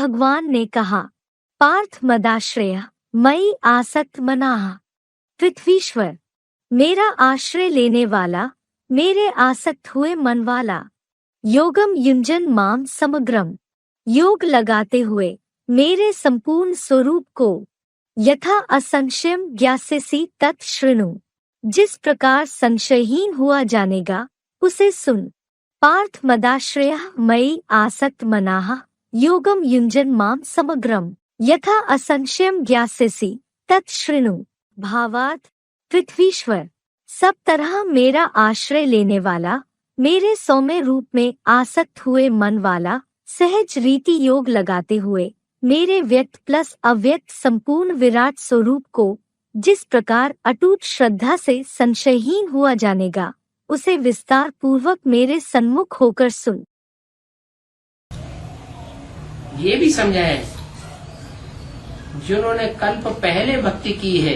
भगवान ने कहा, पार्थ मदाश्रय मयि आसक्त मनाः। पृथ्वीश्वर, मेरा आश्रय लेने वाला, मेरे आसक्त हुए मन वाला। योगम युंजन माम समग्रम, योग लगाते हुए मेरे संपूर्ण स्वरूप को यथा असंशयम ज्ञास्यसि तत् शृणु, जिस प्रकार संशयहीन हुआ जानेगा उसे सुन। पार्थ मदाश्रयः मयि आसक्त मनाः योगम युंजन माम समग्रम यथा असंशयम ज्ञास्यसि तत् शृणु। भावार्थ, पृथ्वीश्वर, सब तरह मेरा आश्रय लेने वाला, मेरे सौम्य रूप में आसक्त हुए मन वाला, सहज रीति योग लगाते हुए मेरे व्यक्त प्लस अव्यक्त संपूर्ण विराट स्वरूप को जिस प्रकार अटूट श्रद्धा से संशयहीन हुआ जानेगा उसे विस्तार पूर्वक मेरे सन्मुख होकर सुन। ये भी समझा है, जिन्होंने कल्प पहले भक्ति की है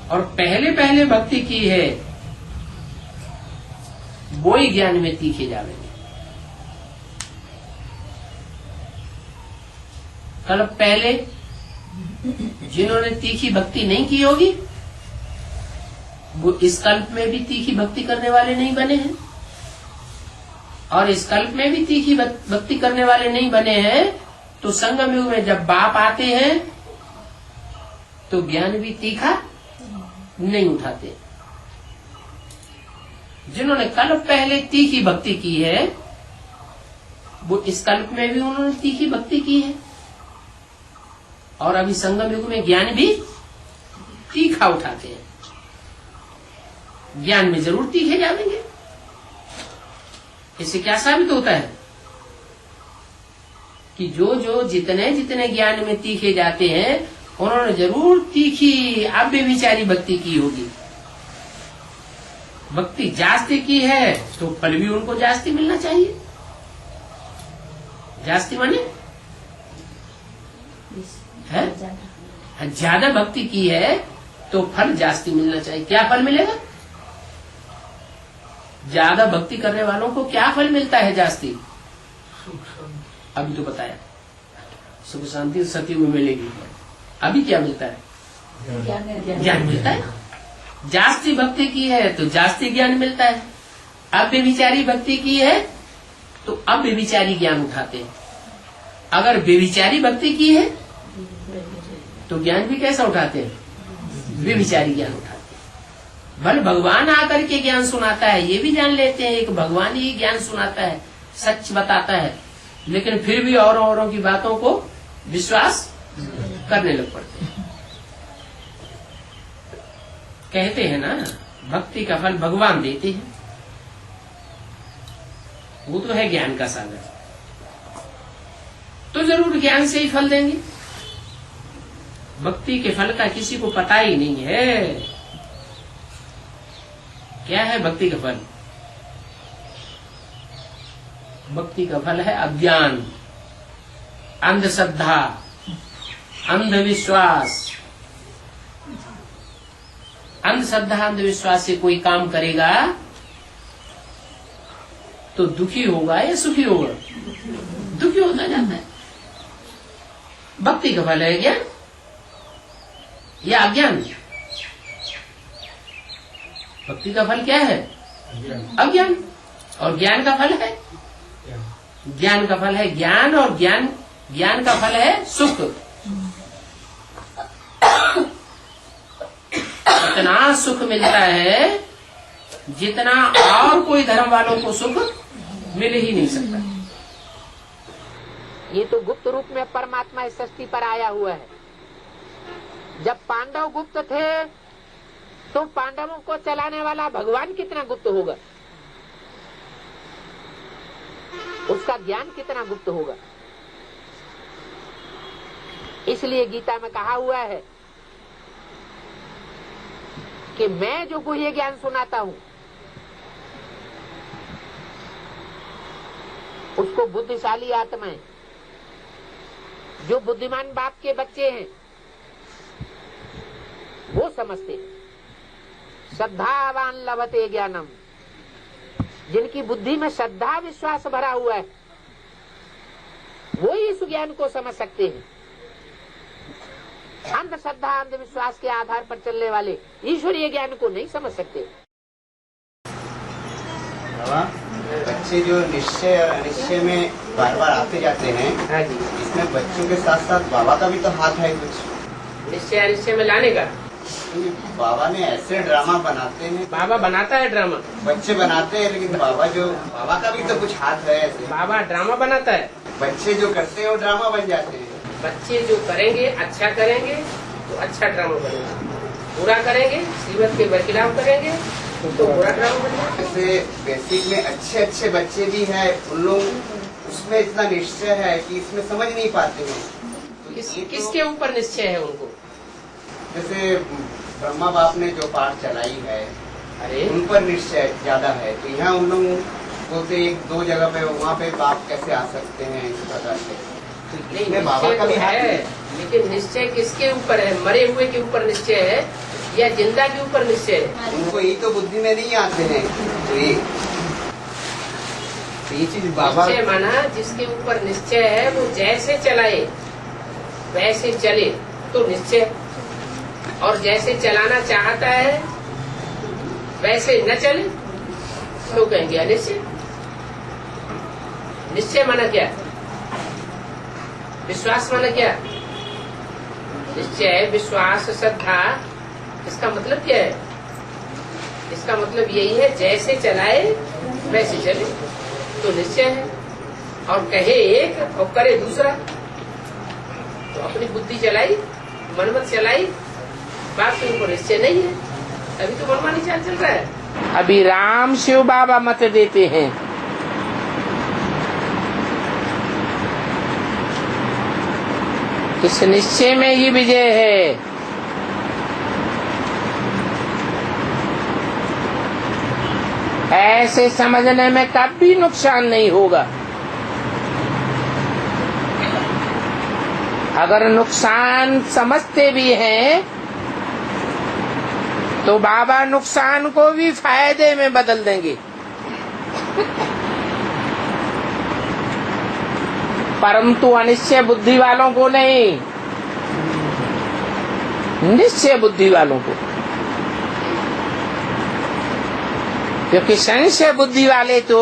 और पहले पहले भक्ति की है, वो ही ज्ञान में तीखे जावेंगे। कल्प पहले जिन्होंने तीखी भक्ति नहीं की होगी, वो इस कल्प में भी तीखी भक्ति करने वाले नहीं बने हैं, और इस कल्प में भी तीखी भक्ति करने वाले नहीं बने हैं, तो संगम युग में जब बाप आते हैं तो ज्ञान भी तीखा नहीं उठाते। जिन्होंने कल्प पहले तीखी भक्ति की है, वो इस कल्प में भी उन्होंने तीखी भक्ति की है, और अभी संगम युग में ज्ञान भी तीखा उठाते हैं। ज्ञान में जरूर तीखे जाएंगे। इससे क्या साबित होता है कि जो जितने जितने ज्ञान में तीखे जाते हैं, उन्होंने जरूर तीखी अव्यभिचारी भक्ति की होगी। भक्ति जास्ती की है तो फल भी उनको जास्ती मिलना चाहिए। जास्ती माने है, ज्यादा भक्ति की है तो फल जास्ती मिलना चाहिए। क्या फल मिलेगा? ज्यादा भक्ति करने वालों को क्या फल मिलता है जास्ती? अभी तो बताया, सुख शांति सतयुग में मिलेगी। अभी क्या मिलता है? ज्ञान मिलता है। जास्ती भक्ति की है तो जास्ती ज्ञान मिलता है। अव्यभिचारी भक्ति की है तो अव्यभिचारी ज्ञान उठाते हैं। अगर व्यभिचारी भक्ति की है तो ज्ञान भी कैसा उठाते हैं? व्यभिचारी ज्ञान उठाते हैं। भले भगवान आकर के ज्ञान सुनाता है, ये भी जान लेते हैं एक भगवान ही ज्ञान सुनाता है, सच बताता है, लेकिन फिर भी औरों की बातों को विश्वास करने लग पड़ते हैं। कहते हैं ना, भक्ति का फल भगवान देते हैं, वो तो है ज्ञान का सागर, तो जरूर ज्ञान से ही फल देंगे। भक्ति के फल का किसी को पता ही नहीं है। क्या है भक्ति का फल? भक्ति का फल है अज्ञान, अंधश्रद्धा, अंधविश्वास। अंधश्रद्धा अंधविश्वास से कोई काम करेगा तो दुखी होगा या सुखी होगा? दुखी होता जाता है। भक्ति का फल है ज्ञान या अज्ञान? भक्ति का फल क्या है? अज्ञान। और ज्ञान का फल है? ज्ञान का फल है ज्ञान, और ज्ञान का फल है सुख। इतना सुख मिलता है जितना और कोई धर्म वालों को सुख मिल ही नहीं सकता। ये तो गुप्त रूप में परमात्मा इस सृष्टि पर आया हुआ है। जब पांडव गुप्त थे तो पांडवों को चलाने वाला भगवान कितना गुप्त होगा, उसका ज्ञान कितना गुप्त होगा। इसलिए गीता में कहा हुआ है कि मैं जो गुह्य ज्ञान सुनाता हूं उसको बुद्धिशाली आत्माएं, जो बुद्धिमान बाप के बच्चे हैं, वो समझते हैं। श्रद्धावान लभते ज्ञानम, जिनकी बुद्धि में श्रद्धा विश्वास भरा हुआ है वो ही इस ज्ञान को समझ सकते हैं। अंधश्रद्धा अंधविश्वास के आधार पर चलने वाले ईश्वरीय ज्ञान को नहीं समझ सकते। बच्चे जो निश्चय और अनिश्चय में बार बार आते जाते हैं, हाँ जी, इसमें बच्चों के साथ साथ बाबा का भी तो हाथ है कुछ। निश्चय अनिश्चय में लाने का बाबा ने ऐसे ड्रामा बनाते हैं, बाबा बनाता है ड्रामा, बच्चे बनाते हैं, लेकिन बाबा का भी तो कुछ हाथ है ऐसे। बाबा ड्रामा बनाता है, बच्चे जो करते हैं वो ड्रामा बन जाते हैं। बच्चे जो करेंगे अच्छा करेंगे तो अच्छा ड्रामा बनेगा, बुरा करेंगे श्रीमत के बरखिलाफ करेंगे तो बुरा ड्रामा बनेगा। जैसे बेसिक में अच्छे बच्चे भी हैं, उन लोग उसमें इतना निश्चय है कि इसमें समझ नहीं पाते हैं। तो किसके ऊपर निश्चय है उनको? जैसे ब्रह्मा बाप ने जो पाठ चलाई है, अरे उन पर निश्चय ज्यादा है, तो यहाँ उन लोग बोलते एक दो जगह पे वहाँ पे बाप कैसे आ सकते हैं इस प्रकार से। नहीं, बाबा निश्चय का भी तो हाथ है, लेकिन निश्चय किसके ऊपर है? मरे हुए के ऊपर निश्चय है या जिंदा के ऊपर निश्चय है? उनको ये तो बुद्धि में नहीं आते हैं। तो ये चीज बाबा निश्चय माना जिसके ऊपर निश्चय है वो जैसे चलाए वैसे चले तो निश्चय, और जैसे चलाना चाहता है वैसे न चले तो कहेंगे अनिश्चय। निश्चय माना क्या? विश्वास माना क्या? निश्चय विश्वास श्रद्धा, इसका मतलब क्या है? इसका मतलब यही है जैसे चलाए वैसे चले तो निश्चय है, और कहे एक और करे दूसरा तो अपनी बुद्धि चलाई, मनमत चलाई, बात के ऊपर निश्चय नहीं है। अभी तो मनमानी चाल चल रहा है। अभी राम शिव बाबा मत देते हैं, इस निश्चय में ही विजय है। ऐसे समझने में कभी नुकसान नहीं होगा। अगर नुकसान समझते भी हैं तो बाबा नुकसान को भी फायदे में बदल देंगे। परंतु अनिश्चय बुद्धि वालों को नहीं, निश्चय बुद्धि वालों को। क्योंकि संशय बुद्धि वाले तो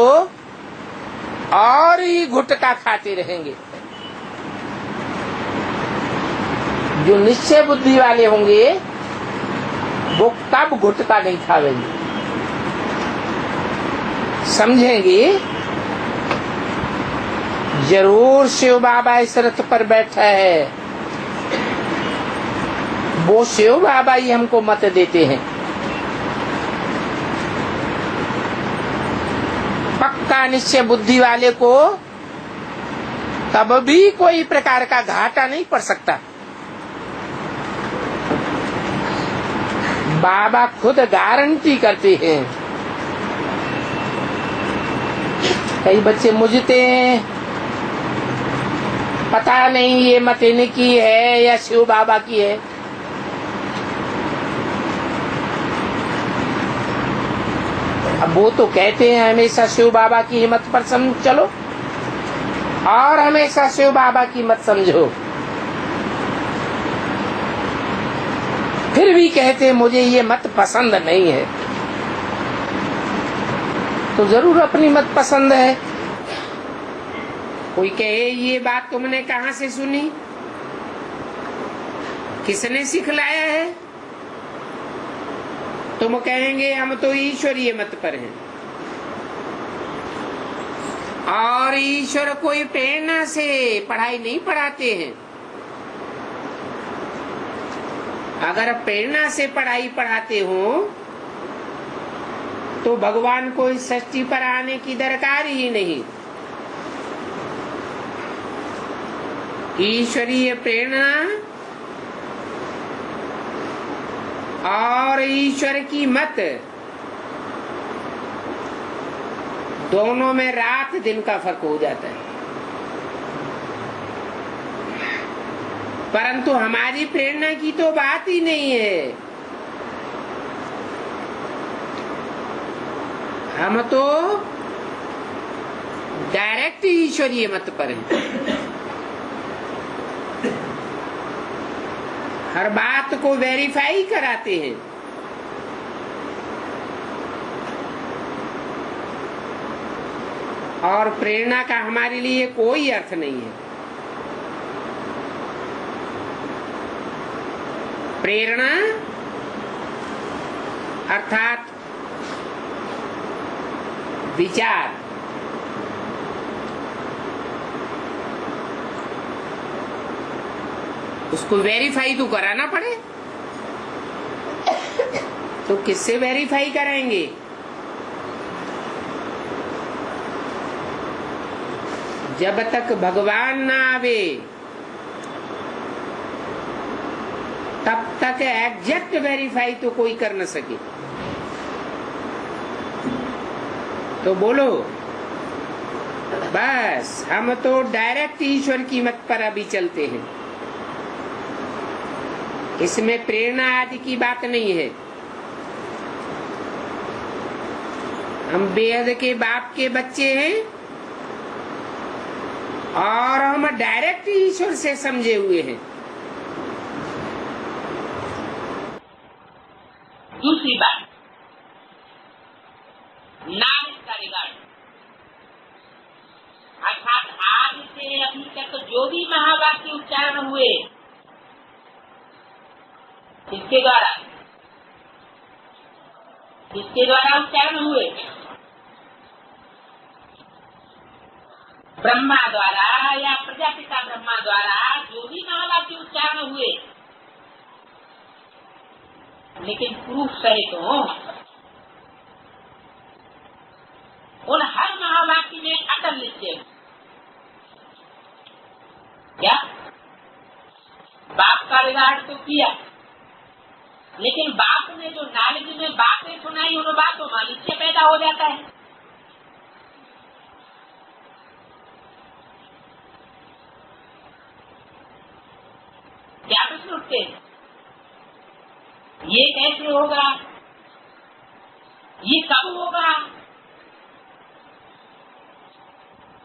और ही गुटखा खाते रहेंगे। जो निश्चय बुद्धि वाले होंगे वो कब गुटखा नहीं खावेंगे, समझेंगे जरूर शिव बाबा इस रथ पर बैठा है, वो शिव बाबा ही हमको मत देते हैं। पक्का निश्चय बुद्धि वाले को तब भी कोई प्रकार का घाटा नहीं पड़ सकता। बाबा खुद गारंटी करते हैं। कई बच्चे मुझते हैं, पता नहीं ये मत इनकी है या शिव बाबा की है। अब वो तो कहते हैं हमेशा शिव बाबा की हिम्मत पर चलो और हमेशा शिव बाबा की मत समझो, फिर भी कहते हैं मुझे ये मत पसंद नहीं है। तो जरूर अपनी मत पसंद है। कोई कहे ये बात तुमने कहाँ से सुनी, किसने सिखलाया है? तुम कहेंगे हम तो ईश्वरीय मत पर हैं, और ईश्वर कोई प्रेरणा से पढ़ाई नहीं पढ़ाते हैं। अगर प्रेरणा से पढ़ाई पढ़ाते हो तो भगवान को इस सृष्टि पर आने की दरकार ही नहीं। ईश्वरीय प्रेरणा और ईश्वर की मत, दोनों में रात दिन का फर्क हो जाता है। परंतु हमारी प्रेरणा की तो बात ही नहीं है। हम तो डायरेक्ट ईश्वरीय मत पर हैं। हर बात को वेरीफाई कराते हैं। और प्रेरणा का हमारे लिए कोई अर्थ नहीं है। प्रेरणा अर्थात विचार, उसको वेरीफाई तो कराना पड़े। तो किससे वेरीफाई कराएंगे? जब तक भगवान ना आवे तब तक एग्जैक्ट वेरीफाई तो कोई कर न सके। तो बोलो, बस हम तो डायरेक्ट ईश्वर की मत पर अभी चलते हैं। इसमें प्रेरणा आदि की बात नहीं है। हम बेहद के बाप के बच्चे हैं और हम डायरेक्ट ईश्वर से समझे हुए हैं। दूसरी बात, नाम का रिगार्ड, अर्थात आज से अभी तक जो भी महावाक्य उच्चारण हुए किसके द्वारा उच्चारण हुए? ब्रह्मा द्वारा या प्रजापिता ब्रह्मा द्वारा जो भी महावाक्य उच्चारण हुए, लेकिन प्रूफ सहित हो, उन हर महावाक्य में अटल निश्चय। क्या बाप का रिगार्ड तो किया, लेकिन बाप ने जो नॉलेज में बातें सुनाई उन बातों में निश्चय पैदा हो जाता है। क्या प्रश्न उठते हैं? ये कैसे होगा? ये कब होगा?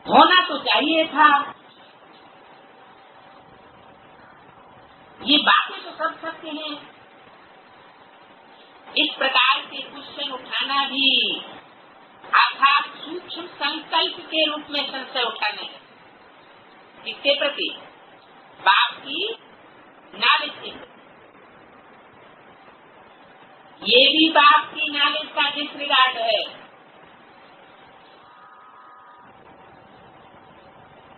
होना तो चाहिए था। ये बातें तो सब सत्य हैं। इस प्रकार के क्वेश्चन उठाना भी अर्थात सूक्ष्म संकल्प के रूप में संशय उठाना है। किसके प्रति? बाप की नॉलेज के प्रति। ये भी बाप की नॉलेज का डिसरिगार्ड है।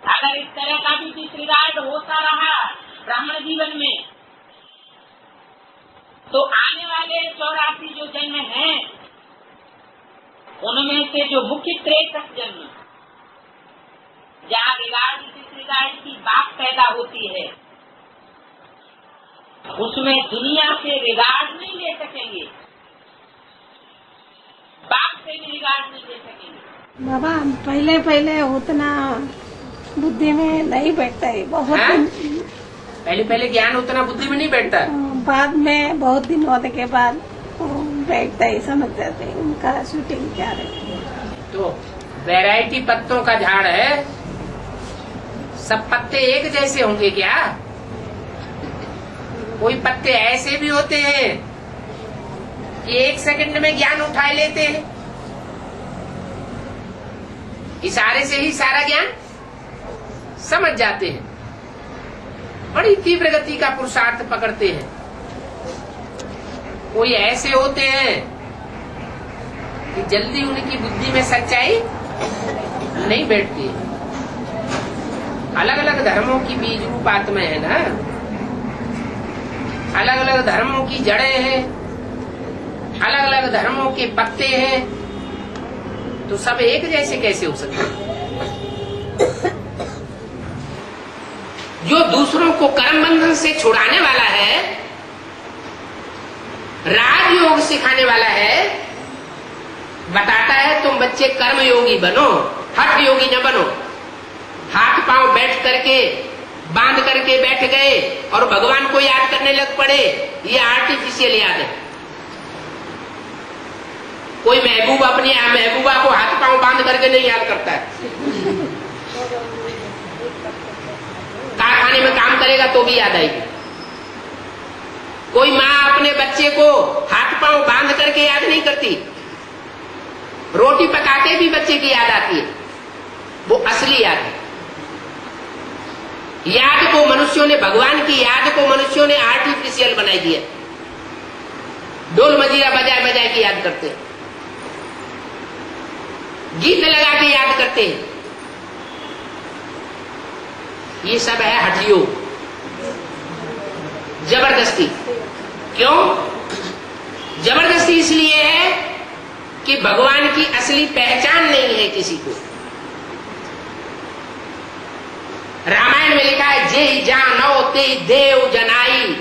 अगर इस तरह का भी डिसरिगार्ड होता रहा ब्राह्मण जीवन में, तो आने वाले 84 जो जन्म हैं, उनमें से जो मुख्य 63 जन्म जहाँ रिगार्ड डिसरिगार्ड की बात पैदा होती है, उसमें दुनिया से रिगार्ड नहीं ले सकेंगे, बाप से भी रिगार्ड नहीं ले सकेंगे। बाबा पहले उतना बुद्धि में नहीं बैठता है। बहुत पहले ज्ञान उतना बुद्धि में नहीं बैठता, बाद में बहुत दिन होने के बाद बैठता है। समझ जाते हैं उनका शूटिंग क्या है। तो वैरायटी पत्तों का झाड़ है, सब पत्ते एक जैसे होंगे क्या? कोई पत्ते ऐसे भी होते हैं कि 1 सेकंड में ज्ञान उठा लेते हैं, इशारे से ही सारा ज्ञान समझ जाते हैं, बड़ी तीव्र गति का पुरुषार्थ पकड़ते हैं। कोई ऐसे होते हैं कि जल्दी उनकी बुद्धि में सच्चाई नहीं बैठती। अलग अलग धर्मों की बीज रूप आत्मा है ना, अलग अलग धर्मों की जड़ें हैं, अलग अलग धर्मों के पत्ते हैं, तो सब एक जैसे कैसे हो सकते हैं? जो दूसरों को कर्म बंधन से छुड़ाने वाला है, राजयोग सिखाने वाला है, बताता है तुम बच्चे कर्म योगी बनो, हठ योगी न बनो। हाथ पांव बैठ करके बांध करके बैठ गए और भगवान को याद करने लग पड़े, ये आर्टिफिशियल याद है। कोई महबूब अपनी महबूबा को हाथ पांव बांध करके नहीं याद करता है। कारखाने में काम करेगा तो भी याद आएगी। कोई माँ अपने बच्चे को हाथ पांव बांध करके याद नहीं करती। रोटी पकाते भी बच्चे की याद आती है, वो असली याद है। याद को मनुष्यों ने, भगवान की याद को मनुष्यों ने आर्टिफिशियल बनाई दिया। ढोल मजीरा बजाए बजाए के याद करते हैं, गीत लगा के याद करते हैं। ये सब है हठयोग, जबरदस्ती। क्यों जबरदस्ती? इसलिए है कि भगवान की असली पहचान नहीं है किसी को। रामायण में लिखा है, जे जानो ते देव जनाई,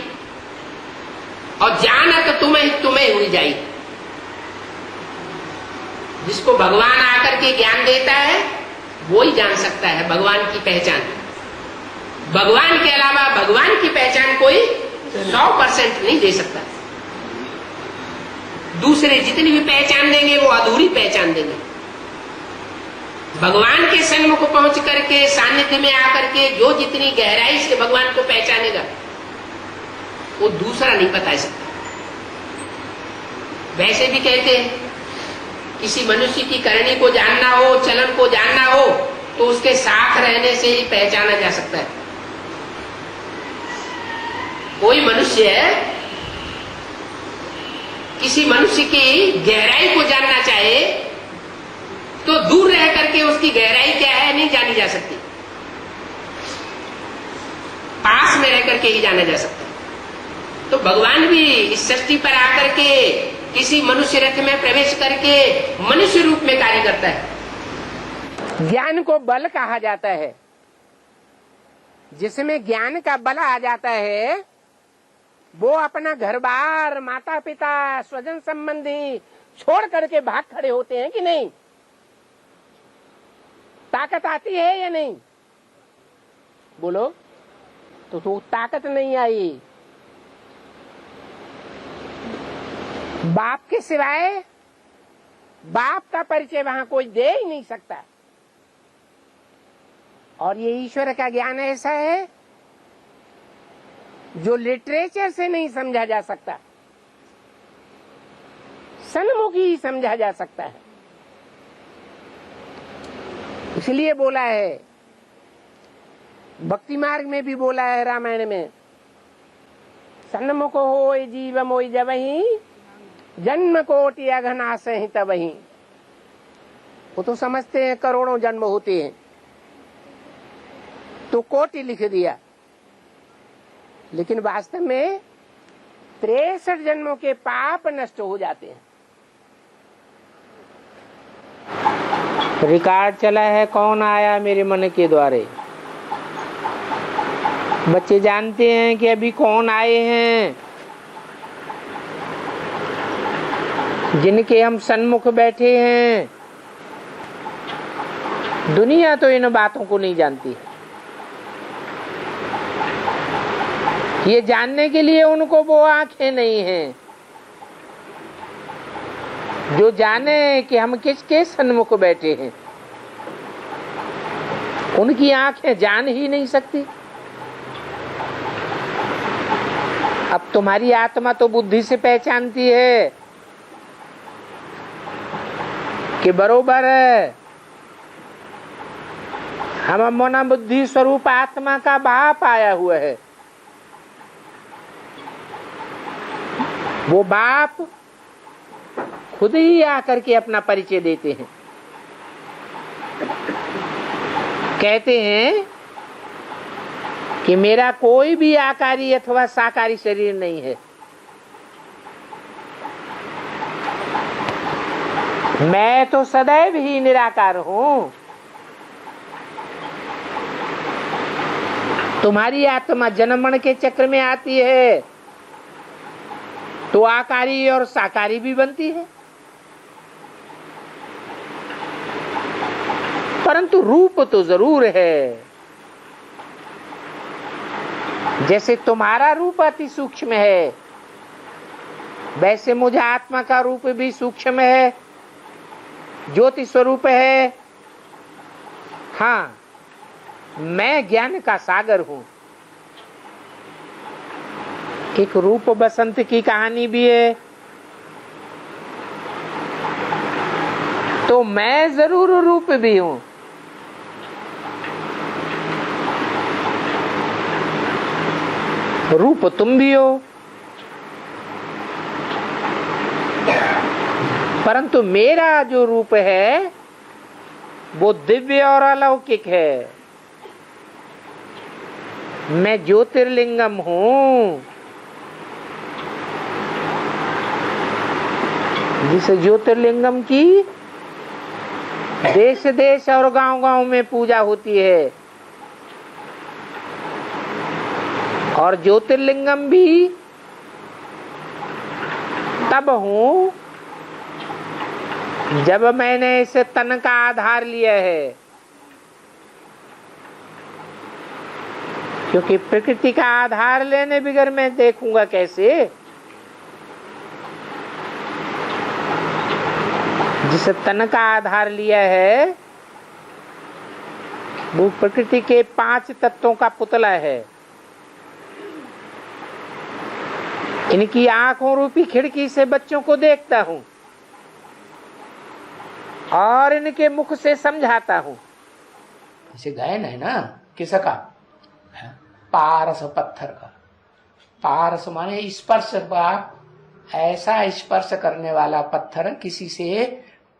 और जानत तुम्हें तुम्हें हुई जाई। जिसको भगवान आकर के ज्ञान देता है वो ही जान सकता है भगवान की पहचान। भगवान के अलावा भगवान की पहचान कोई 100% नहीं दे सकता। दूसरे जितनी भी पहचान देंगे वो अधूरी पहचान देंगे। भगवान के सन्मुख पहुंच करके, सानिध्य में आकर के जो जितनी गहराई से भगवान को पहचानेगा वो दूसरा नहीं बता सकता। वैसे भी कहते हैं किसी मनुष्य की करनी को जानना हो, चलन को जानना हो, तो उसके साथ रहने से ही पहचाना जा सकता है। कोई मनुष्य किसी मनुष्य की गहराई को जानना चाहे तो दूर रह करके उसकी गहराई क्या है नहीं जानी जा सकती, पास में रह करके ही जाना जा सकता है। तो भगवान भी इस सृष्टि पर आकर के किसी मनुष्य रथ में प्रवेश करके मनुष्य रूप में कार्य करता है। ज्ञान को बल कहा जाता है। जिसमें ज्ञान का बल आ जाता है वो अपना घर बार, माता पिता, स्वजन संबंधी छोड़ करके भाग खड़े होते हैं कि नहीं? ताकत आती है या नहीं? बोलो। तो ताकत नहीं आई। बाप के सिवाय बाप का परिचय वहां कोई दे ही नहीं सकता। और ये ईश्वर का ज्ञान ऐसा है जो लिटरेचर से नहीं समझा जा सकता, सन्मुख ही समझा जा सकता है। इसलिए बोला है, भक्ति मार्ग में भी बोला है, रामायण में, सन्मुख होय जीव मोय जबहि, जन्म कोटि अघनाश ही तबहि। वो तो समझते हैं करोड़ों जन्म होते हैं, तो कोटि लिख दिया, लेकिन वास्तव में 63 जन्मों के पाप नष्ट हो जाते हैं। रिकॉर्ड चला है, कौन आया मेरे मन के द्वारे। बच्चे जानते हैं कि अभी कौन आए हैं, जिनके हम सन्मुख बैठे हैं। दुनिया तो इन बातों को नहीं जानती। ये जानने के लिए उनको वो आंखें नहीं हैं जो जाने कि हम किसके सन्मुख बैठे हैं। उनकी आंखें जान ही नहीं सकती। अब तुम्हारी आत्मा तो बुद्धि से पहचानती है कि बरोबर हम मना बुद्धि स्वरूप आत्मा का बाप आया हुआ है। वो बाप खुद ही आकर के अपना परिचय देते हैं। कहते हैं कि मेरा कोई भी आकारी अथवा साकारी शरीर नहीं है, मैं तो सदैव ही निराकार हूं। तुम्हारी आत्मा जन्म मरण के चक्र में आती है तो आकारी और साकारी भी बनती है, परंतु रूप तो जरूर है। जैसे तुम्हारा रूप अति सूक्ष्म है, वैसे मुझे आत्मा का रूप भी सूक्ष्म है, ज्योति स्वरूप है। हाँ, मैं ज्ञान का सागर हूं। एक रूप बसंत की कहानी भी है। तो मैं जरूर रूप भी हूं। रूप तुम भी हो, परंतु मेरा जो रूप है वो दिव्य और अलौकिक है। मैं ज्योतिर्लिंगम हूं। जिस ज्योतिर्लिंगम की देश देश और गांव गांव में पूजा होती है, और ज्योतिर्लिंगम भी तब हूं जब मैंने इस तन का आधार लिया है। क्योंकि प्रकृति का आधार लेने बगैर मैं देखूंगा कैसे। जिस तन का आधार लिया है वो प्रकृति के 5 तत्वों का पुतला है। इनकी आंखों रूपी खिड़की से बच्चों को देखता हूं और इनके मुख से समझाता हूं। जैसे गायन है ना, किसका? पारस पत्थर का। पारस माने स्पर्श का, ऐसा स्पर्श करने वाला पत्थर किसी से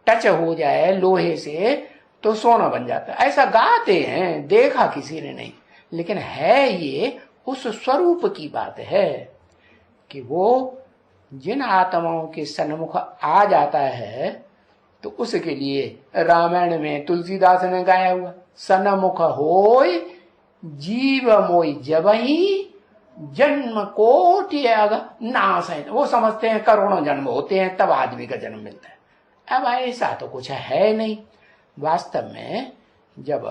टच हो जाए लोहे से तो सोना बन जाता है। ऐसा गाते हैं, देखा किसी ने नहीं, लेकिन है ये उस स्वरूप की बात है कि वो जिन आत्माओं के सन्मुख आ जाता है तो उसके लिए रामायण में तुलसीदास ने गाया हुआ, सन्मुख होय जीव मोई जबही जन्म कोटि अग नाश है। वो समझते हैं करोड़ों जन्म होते हैं तब आदमी का जन्म मिलता है। अब ऐसा तो कुछ है नहीं। वास्तव में जब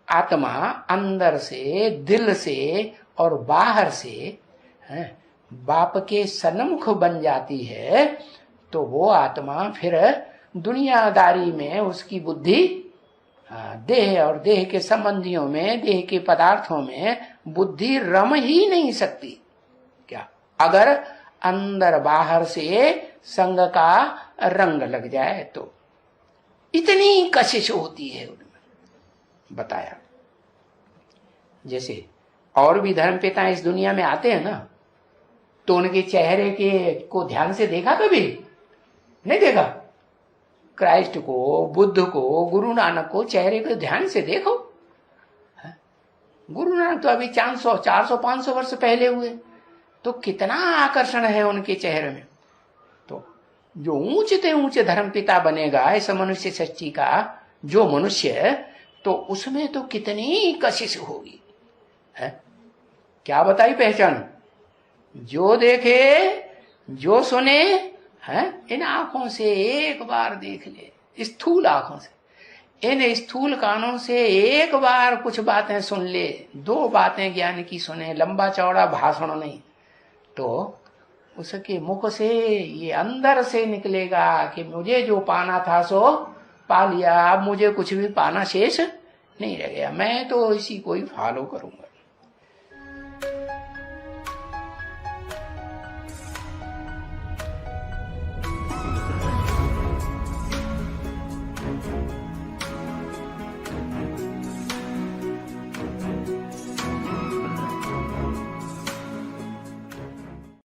आत्मा अंदर से, दिल से और बाहर से बाप के सन्मुख बन जाती है तो वो आत्मा फिर दुनियादारी में उसकी बुद्धि देह और देह के संबंधियों में, देह के पदार्थों में बुद्धि रम ही नहीं सकती। क्या अगर अंदर बाहर से संग का रंग लग जाए तो इतनी कशिश होती है उनमें। बताया जैसे और भी धर्मपिता इस दुनिया में आते हैं ना, तो उनके चेहरे के को ध्यान से देखा? कभी नहीं देखा। क्राइस्ट को, बुद्ध को, गुरु नानक को चेहरे को ध्यान से देखो। गुरु नानक तो अभी 400, 500 वर्ष पहले हुए, तो कितना आकर्षण है उनके चेहरे में। तो जो ऊंचे ऊंचे धर्मपिता बनेगा इस मनुष्य सृष्टि का जो मनुष्य, तो उसमें तो कितनी कशिश होगी है। क्या बताई पहचान? जो देखे, जो सुने है, इन आंखों से एक बार देख ले, स्थूल आंखों से, इन स्थूल कानों से एक बार कुछ बातें सुन ले, 2 बातें ज्ञान की सुने, लंबा चौड़ा भाषण नहीं, तो उसके मुख से ये अंदर से निकलेगा कि मुझे जो पाना था सो पा लिया, अब मुझे कुछ भी पाना शेष नहीं रह गया, मैं तो इसी को ही फॉलो करूंगा।